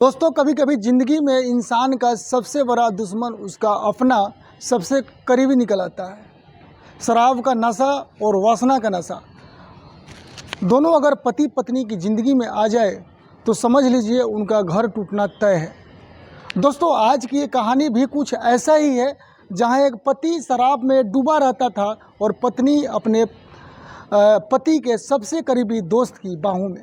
दोस्तों, कभी कभी ज़िंदगी में इंसान का सबसे बड़ा दुश्मन उसका अपना सबसे करीबी निकल आता है। शराब का नशा और वासना का नशा दोनों अगर पति पत्नी की ज़िंदगी में आ जाए तो समझ लीजिए उनका घर टूटना तय है। दोस्तों, आज की ये कहानी भी कुछ ऐसा ही है, जहां एक पति शराब में डूबा रहता था और पत्नी अपने पति के सबसे करीबी दोस्त की बाहों में।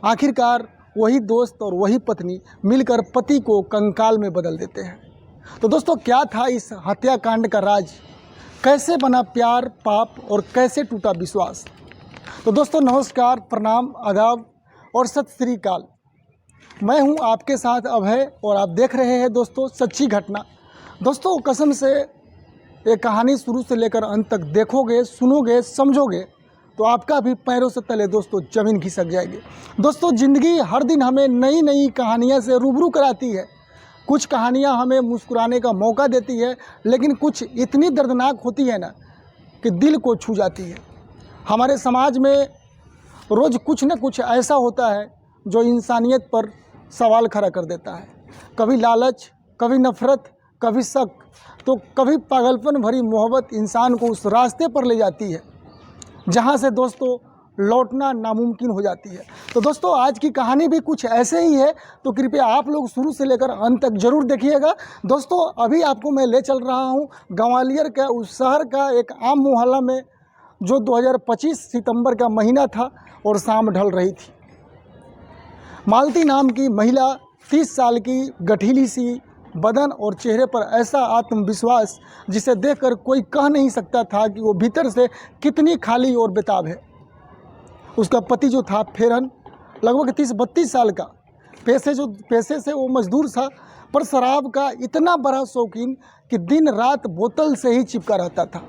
आखिरकार वही दोस्त और वही पत्नी मिलकर पति को कंकाल में बदल देते हैं। तो दोस्तों, क्या था इस हत्याकांड का राज? कैसे बना प्यार पाप और कैसे टूटा विश्वास? तो दोस्तों नमस्कार, प्रणाम, आदाब और सत श्री अकाल। मैं हूं आपके साथ अभय और आप देख रहे हैं दोस्तों सच्ची घटना। दोस्तों, कसम से ये कहानी शुरू से लेकर अंत तक देखोगे, सुनोगे, समझोगे तो आपका भी पैरों से तले दोस्तों ज़मीन खिसक जाएगी। दोस्तों, ज़िंदगी हर दिन हमें नई नई कहानियाँ से रूबरू कराती है। कुछ कहानियाँ हमें मुस्कुराने का मौका देती है, लेकिन कुछ इतनी दर्दनाक होती है ना कि दिल को छू जाती है। हमारे समाज में रोज़ कुछ न कुछ ऐसा होता है जो इंसानियत पर सवाल खड़ा कर देता है। कभी लालच, कभी नफ़रत, कभी शक, तो कभी पागलपन भरी मोहब्बत इंसान को उस रास्ते पर ले जाती है जहाँ से दोस्तों लौटना नामुमकिन हो जाती है। तो दोस्तों, आज की कहानी भी कुछ ऐसे ही है, तो कृपया आप लोग शुरू से लेकर अंत तक जरूर देखिएगा। दोस्तों, अभी आपको मैं ले चल रहा हूँ ग्वालियर का उस शहर का एक आम मोहल्ला में, जो 2025 सितंबर का महीना था और शाम ढल रही थी। मालती नाम की महिला, 30 साल की, गठीली सी बदन और चेहरे पर ऐसा आत्मविश्वास जिसे देखकर कोई कह नहीं सकता था कि वो भीतर से कितनी खाली और बेताब है। उसका पति जो था फेरन, लगभग 30-32 साल का, पेशे से वो मजदूर था, पर शराब का इतना बड़ा शौकीन कि दिन रात बोतल से ही चिपका रहता था।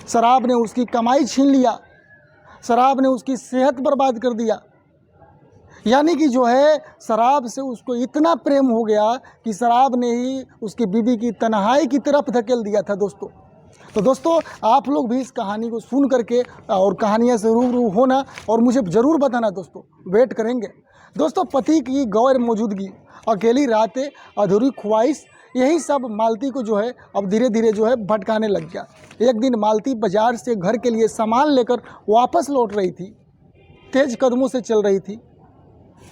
शराब ने उसकी कमाई छीन लिया, शराब ने उसकी सेहत बर्बाद कर दिया। यानी कि जो है शराब से उसको इतना प्रेम हो गया कि शराब ने ही उसकी बीवी की तन्हाई की तरफ धकेल दिया था दोस्तों। तो दोस्तों, आप लोग भी इस कहानी को सुन करके और कहानियाँ से रूबरू होना और मुझे ज़रूर बताना दोस्तों, वेट करेंगे। दोस्तों, पति की गैर मौजूदगी, अकेली रातें, अधूरी ख्वाहिश, यही सब मालती को जो है अब धीरे धीरे जो है भटकाने लग गया। एक दिन मालती बाज़ार से घर के लिए सामान लेकर वापस लौट रही थी, तेज़ कदमों से चल रही थी।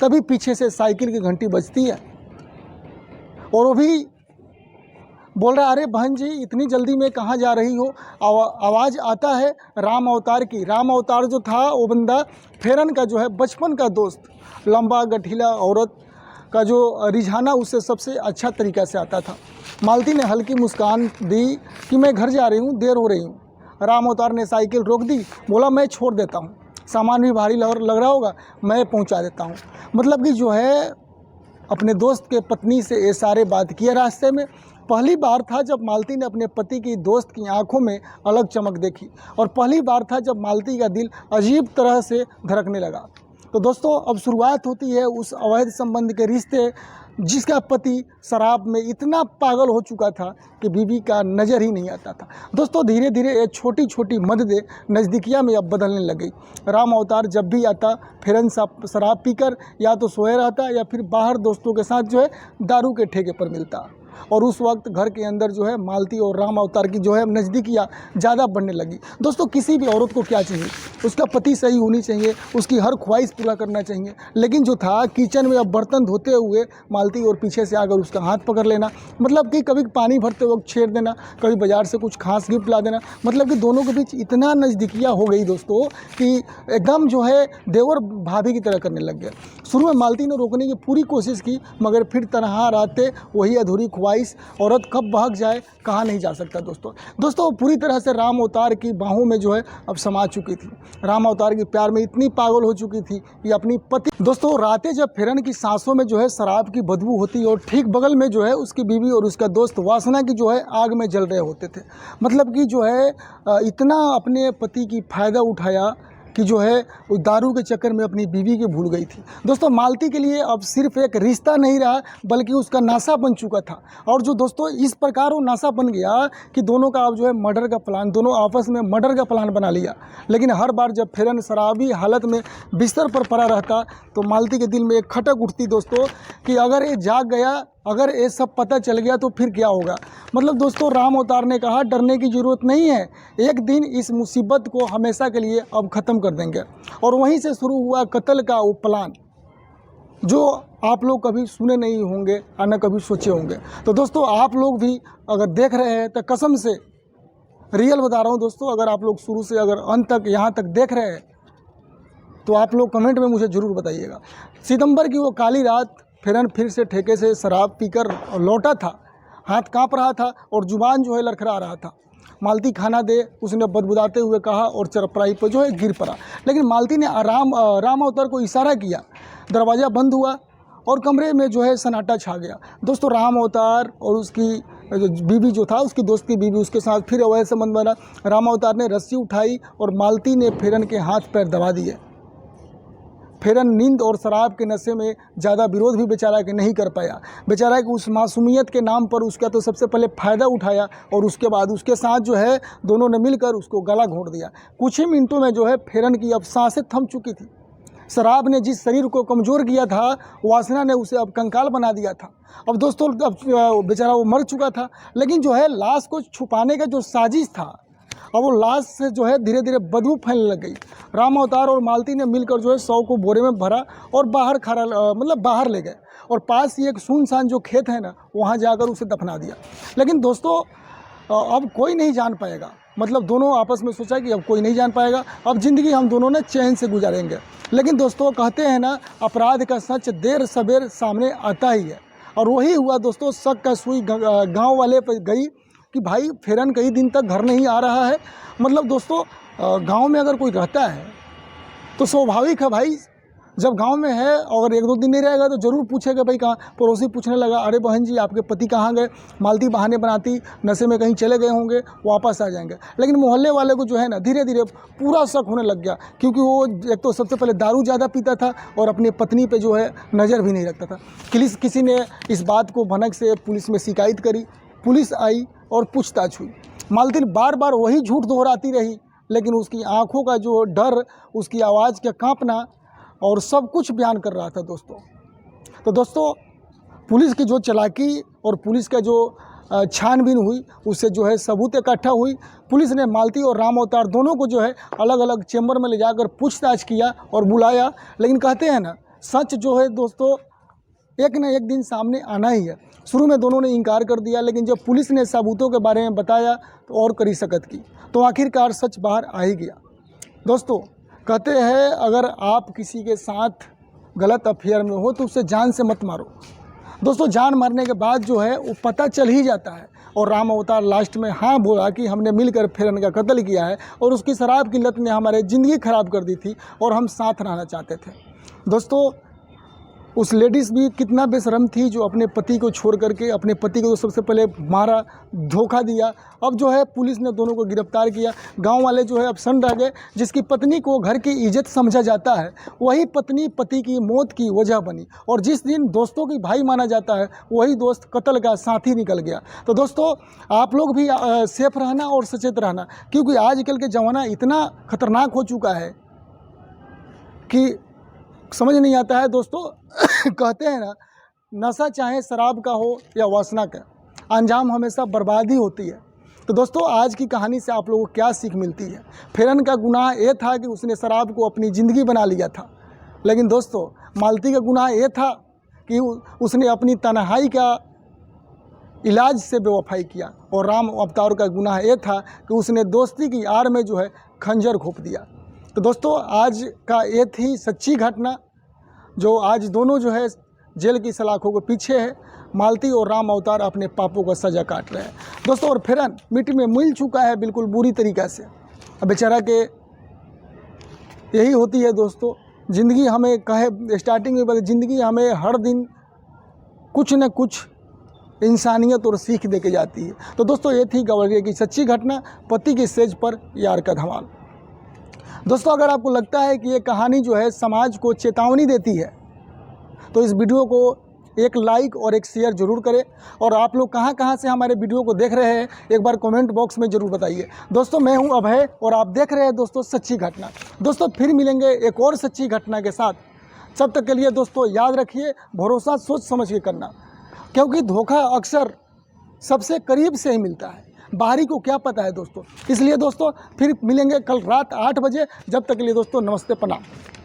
तभी पीछे से साइकिल की घंटी बजती है और वो भी बोल रहा, अरे बहन जी, इतनी जल्दी में कहाँ जा रही हो? आवाज़ आता है राम अवतार की। राम अवतार जो था वो बंदा फेरन का जो है बचपन का दोस्त, लंबा गठीला औरत का जो रिझाना उससे सबसे अच्छा तरीक़ा से आता था। मालती ने हल्की मुस्कान दी कि मैं घर जा रही हूँ, देर हो रही हूँ। राम अवतार ने साइकिल रोक दी, बोला मैं छोड़ देता हूँ, सामान भी भारी लग रहा होगा, मैं पहुंचा देता हूं। मतलब कि जो है अपने दोस्त के पत्नी से ये सारे बात किए रास्ते में। पहली बार था जब मालती ने अपने पति की दोस्त की आंखों में अलग चमक देखी, और पहली बार था जब मालती का दिल अजीब तरह से धड़कने लगा। तो दोस्तों, अब शुरुआत होती है उस अवैध संबंध के रिश्ते, जिसका पति शराब में इतना पागल हो चुका था कि बीवी का नज़र ही नहीं आता था। दोस्तों, धीरे धीरे ये छोटी छोटी मददें नज़दीकियाँ में अब बदलने लग गई। राम अवतार जब भी आता, फेरन शराब पीकर या तो सोया रहता या फिर बाहर दोस्तों के साथ जो है दारू के ठेके पर मिलता। और उस वक्त घर के अंदर जो है मालती और राम अवतार की जो है नज़दीकियाँ ज़्यादा बढ़ने लगी। दोस्तों, किसी भी औरत को क्या चाहिए? उसका पति सही होनी चाहिए, उसकी हर ख्वाहिश पूरा करना चाहिए। लेकिन जो था किचन में अब बर्तन धोते हुए मालती और पीछे से आकर उसका हाथ पकड़ लेना, मतलब कि कभी पानी भरते वक्त छेड़ देना, कभी बाज़ार से कुछ खास गिफ्ट ला देना, मतलब कि दोनों के बीच इतना नज़दीकियाँ हो गई दोस्तों कि एकदम जो है देवर भाभी की तरह करने लग गया। शुरू में मालती ने रोकने की पूरी कोशिश की, मगर फिर तनहा रातें, वही अधूरी ख्वाहिश, औरत कब भाग जाए कहा नहीं जा सकता दोस्तों पूरी तरह से राम अवतार की बाहों में जो है अब समा चुकी थी। राम अवतार के प्यार में इतनी पागल हो चुकी थी कि अपनी पति। दोस्तों, रातें जब फेरन की सांसों में जो है शराब की बदबू होती और ठीक बगल में जो है उसकी बीवी और उसका दोस्त वासना की जो है आग में जल रहे होते थे। मतलब कि जो है इतना अपने पति की फ़ायदा उठाया कि जो है वो दारू के चक्कर में अपनी बीवी के भूल गई थी। दोस्तों मालती के लिए अब सिर्फ एक रिश्ता नहीं रहा बल्कि उसका नासा बन चुका था। और जो दोस्तों इस प्रकार वो नासा बन गया कि दोनों का अब जो है मर्डर का प्लान, दोनों आपस में मर्डर का प्लान बना लिया। लेकिन हर बार जब फेरन शराबी हालत में बिस्तर पर पड़ा रहता तो मालती के दिल में एक खटक उठती दोस्तों कि अगर ये जाग गया, अगर ये सब पता चल गया तो फिर क्या होगा। मतलब दोस्तों राम अवतार ने कहा डरने की ज़रूरत नहीं है, एक दिन इस मुसीबत को हमेशा के लिए अब ख़त्म कर देंगे। और वहीं से शुरू हुआ कत्ल का वो प्लान जो आप लोग कभी सुने नहीं होंगे और न कभी सोचे होंगे। तो दोस्तों आप लोग भी अगर देख रहे हैं तो कसम से रियल बता रहा हूँ दोस्तों, अगर आप लोग शुरू से अगर अंत तक यहाँ तक देख रहे हैं तो आप लोग कमेंट में मुझे ज़रूर बताइएगा। सितंबर की वो काली रात फेरन फिर से ठेके से शराब पीकर लौटा था। हाथ कांप रहा था और जुबान जो है लड़खड़ा रहा था। मालती खाना दे, उसने बदबुदाते हुए कहा और चरपराई पर जो है गिर पड़ा। लेकिन मालती ने राम अवतार को इशारा किया, दरवाज़ा बंद हुआ और कमरे में जो है सन्नाटा छा गया। दोस्तों राम अवतार और उसकी बीवी जो था, उसकी दोस्त की बीवी, उसके साथ फिर अवैध संबंध बना। राम अवतार ने रस्सी उठाई और मालती ने फेरन के हाथ पैर दबा दिए। फेरन नींद और शराब के नशे में ज़्यादा विरोध भी बेचारा के नहीं कर पाया। बेचारा कि उस मासूमियत के नाम पर उसका तो सबसे पहले फ़ायदा उठाया और उसके बाद उसके साथ जो है दोनों ने मिलकर उसको गला घोंट दिया। कुछ ही मिनटों में जो है फेरन की अब सांसें थम चुकी थी। शराब ने जिस शरीर को कमज़ोर किया था, वासना ने उसे अब कंकाल बना दिया था। अब दोस्तों अब बेचारा वो मर चुका था, लेकिन जो है लाश को छुपाने का जो साजिश था, अब वो लाश से जो है धीरे धीरे बदबू फैलने लग गई। राम अवतार और मालती ने मिलकर जो है 100 को बोरे में भरा और बाहर ले गए और पास ही एक सुनसान जो खेत है ना, वहाँ जाकर उसे दफना दिया। लेकिन दोस्तों अब कोई नहीं जान पाएगा, मतलब दोनों आपस में सोचा कि अब कोई नहीं जान पाएगा, अब ज़िंदगी हम दोनों ने चैन से गुजारेंगे। लेकिन दोस्तों कहते हैं ना, अपराध का सच देर सवेर सामने आता ही है। और वही हुआ दोस्तों, शक का सुई गाँव वाले पर गई कि भाई फेरन कई दिन तक घर नहीं आ रहा है। मतलब दोस्तों गांव में अगर कोई रहता है तो स्वाभाविक है भाई, जब गांव में है अगर 1-2 दिन नहीं रहेगा तो ज़रूर पूछेगा भाई कहाँ। पड़ोसी पूछने लगा, अरे बहन जी आपके पति कहाँ गए। मालती बहाने बनाती, नशे में कहीं चले गए होंगे, वापस आ जाएंगे। लेकिन मोहल्ले वाले को जो है ना धीरे धीरे पूरा शक होने लग गया, क्योंकि वो एक तो सबसे पहले दारू ज़्यादा पीता था और अपनी पत्नी पर जो है नज़र भी नहीं रखता था। किसी ने इस बात को भनक से पुलिस में शिकायत करी, पुलिस आई और पूछताछ हुई। मालती बार बार वही झूठ दोहराती रही, लेकिन उसकी आंखों का जो डर, उसकी आवाज़ का कांपना और सब कुछ बयान कर रहा था दोस्तों। तो दोस्तों पुलिस की जो चालाकी और पुलिस का जो छानबीन हुई, उससे जो है सबूत इकट्ठा हुई। पुलिस ने मालती और राम अवतार दोनों को जो है अलग अलग चैम्बर में ले जाकर पूछताछ किया और बुलाया। लेकिन कहते हैं ना, सच जो है दोस्तों एक न एक दिन सामने आना ही है। शुरू में दोनों ने इनकार कर दिया, लेकिन जब पुलिस ने सबूतों के बारे में बताया तो और कड़ी सकत की, तो आखिरकार सच बाहर आ ही गया। दोस्तों कहते हैं अगर आप किसी के साथ गलत अफेयर में हो तो उसे जान से मत मारो। दोस्तों जान मारने के बाद जो है वो पता चल ही जाता है। और राम अवतार लास्ट में हाँ बोला कि हमने मिलकर फेरन का कत्ल किया है और उसकी शराब की लत ने हमारी ज़िंदगी ख़राब कर दी थी और हम साथ रहना चाहते थे। दोस्तों उस लेडीज़ भी कितना बेशरम थी जो अपने पति को छोड़ करके अपने पति को तो सबसे पहले मारा, धोखा दिया। अब जो है पुलिस ने दोनों को गिरफ्तार किया। गांव वाले जो है अब सन्न रह गए। जिसकी पत्नी को घर की इज्जत समझा जाता है, वही पत्नी पति की मौत की वजह बनी। और जिस दिन दोस्तों की भाई माना जाता है, वही दोस्त कत्ल का साथी निकल गया। तो दोस्तों आप लोग भी सेफ रहना और सचेत रहना, क्योंकि आजकल के ज़माना इतना ख़तरनाक हो चुका है कि समझ नहीं आता है दोस्तों। कहते हैं ना, नशा चाहे शराब का हो या वासना का, अंजाम हमेशा बर्बादी होती है। तो दोस्तों आज की कहानी से आप लोगों को क्या सीख मिलती है? फेरन का गुनाह ये था कि उसने शराब को अपनी ज़िंदगी बना लिया था, लेकिन दोस्तों मालती का गुनाह ये था कि उसने अपनी तन्हाई का इलाज से बेवफाई किया। और राम अवतार का गुनाह ये था कि उसने दोस्ती की आड़ में जो है खंजर घोंप दिया। तो दोस्तों आज का ये थी सच्ची घटना, जो आज दोनों जो है जेल की सलाखों के पीछे है। मालती और राम अवतार अपने पापों का सज़ा काट रहे हैं दोस्तों। और फेरन मिट्टी में मिल चुका है बिल्कुल बुरी तरीक़ा से। अब बेचारा के यही होती है दोस्तों ज़िंदगी। हमें कहे स्टार्टिंग में, ज़िंदगी हमें हर दिन कुछ न कुछ इंसानियत और सीख दे के जाती है। तो दोस्तों ये थी गवरिया की सच्ची घटना, पति की सेज पर यार का धमाल। दोस्तों, अगर आपको लगता है कि ये कहानी जो है समाज को चेतावनी देती है तो इस वीडियो को एक लाइक और एक शेयर जरूर करें। और आप लोग कहाँ से हमारे वीडियो को देख रहे हैं एक बार कमेंट बॉक्स में ज़रूर बताइए। दोस्तों, मैं हूं अभय और आप देख रहे हैं दोस्तों सच्ची घटना। दोस्तों, फिर मिलेंगे एक और सच्ची घटना के साथ। तब तक के लिए दोस्तों याद रखिए, भरोसा सोच समझ के करना, क्योंकि धोखा अक्सर सबसे करीब से ही मिलता है, बाहरी को क्या पता है दोस्तों। इसलिए दोस्तों फिर मिलेंगे कल रात 8 बजे। जब तक के लिए दोस्तों नमस्ते, प्रणाम।